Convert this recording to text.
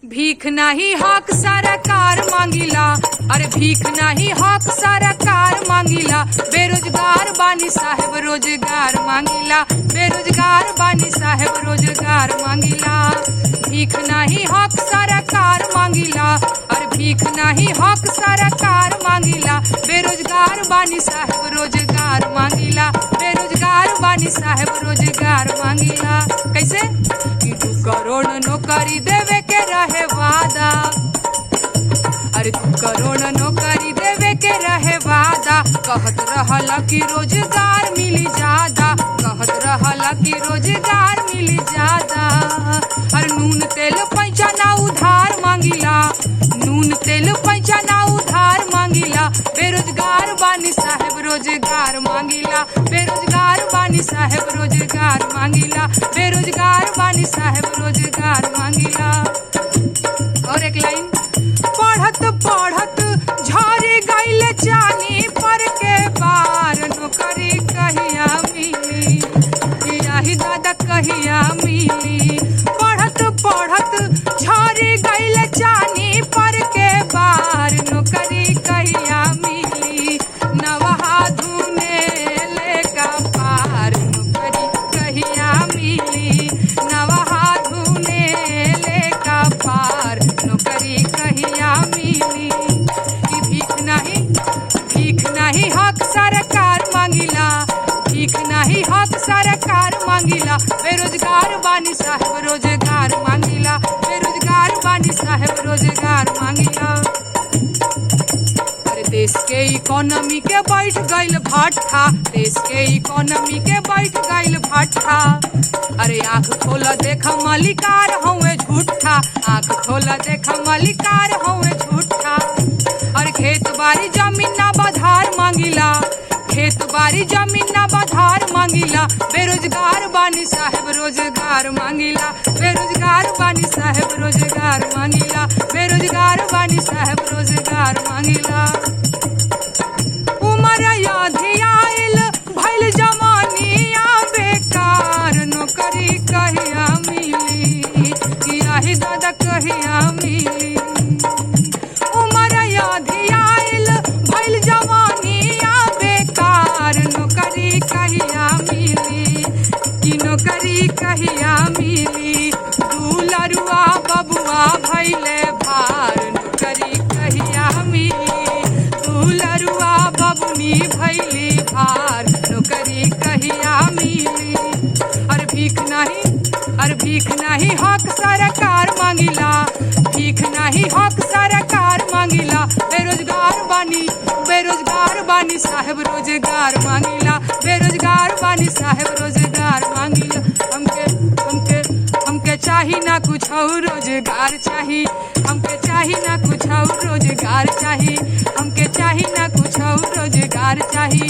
भीख नाही हक सरकार मांगिला, अरे भीख नाही हक सरकार मांगिला। बेरोजगार बानी साहेब रोजगार मांगिला, बेरोजगार बानी साहेब रोजगार मांगिला। भीख नाही हक सरकार मांगिला, अरे भीख नाही हक सरकार मांगिला। बेरोजगार बानी साहेब रोजगार मांगिला, बेरोजगार बानी साहेब रोजगार मांगिला। कैसे? 2 करोड़ नौकरी देवे के रहे वादा, अरे 2 करोड़ नौकरी देवे के रहे वादा। कहत रहला कि रोजगार मिली ज्यादा, कहत रहला कि रोजगार मिली ज्यादा। अरे नून तेल पैसा ना उधार मांगिला, नून तेल पैसा ना उधार मांगिला। बेरोजगार बानी साहेब रोजगार मांगिला, बेरोजगार बानी साहेब रोजगार मांगिला, बेरोजगार बानी साहेब रोजगार मांगिला। और एक लाइन, पढ़त पढ़त झरी गइल चानी पर के बार। नौकरी कहिया मिली, यही दादा कहिया मिली। पढ़त पढ़त झरी गइल चानी पर के बार। नौकरी कहिया मिली, नवहा धुने लेका पार। नौकरी कहिया मिली, नवहा धुने लेका पार। नौकरी कहिया मिली। भीख नहीं हक सरकार मांगिला, भीख नहीं हक सरकार मांगिला। बेरोजगार बानी साहेब रोजगार मांगिला, बेरोजगार बानी साहेब रोजगार मांगिला। अरे देश के इकोनॉमी के बैठ गइल भट्ठा, देश के इकोनॉमी के बैठ गइल भट्ठा। अरे आँख खोला देख मलिकार हउए झूठा, आँख खोला देख मलिकार हउए झूठा। अरे खेत बाड़ी जमीन ना बधार मांगिला, खेत बाड़ी जमीन ना बधार मांगिला। बेरोजगार बानी साहेब रोजगार मांगिला, बेरोजगार बानी साहेब रोजगार मांगिला, बेरोजगार बानी साहेब रोजगार मांगिला। उमर याधी आइल भइल जवानिया बेकार। नौकरी कहिया मिली, यही दादा कहिया मिली। उमर याधी आइल भइल जवानिया बेकार। नौकरी कहिया मिली, कि नौकरी कहिया मिली। दुलरुआ बबुआ भइले भार। नौकरी कहिया मिली, दुलरुआ बबुनी भइली भार। नौकरी कहिया मिली। अरे भीख नहीं हक सरकार मांगिला, भीख नहीं हक सरकार मांगिला। बेरोजगार बानी साहेब रोजगार मांगिला, बेरोजगार बानी साहेब रोजगार मांगिला। हमके चाही ना कुछ और रोजगार चाही, हमके चाही ना कुछ और रोजगार चाही, हमके चाही ना कुछ और रोजगार चाही।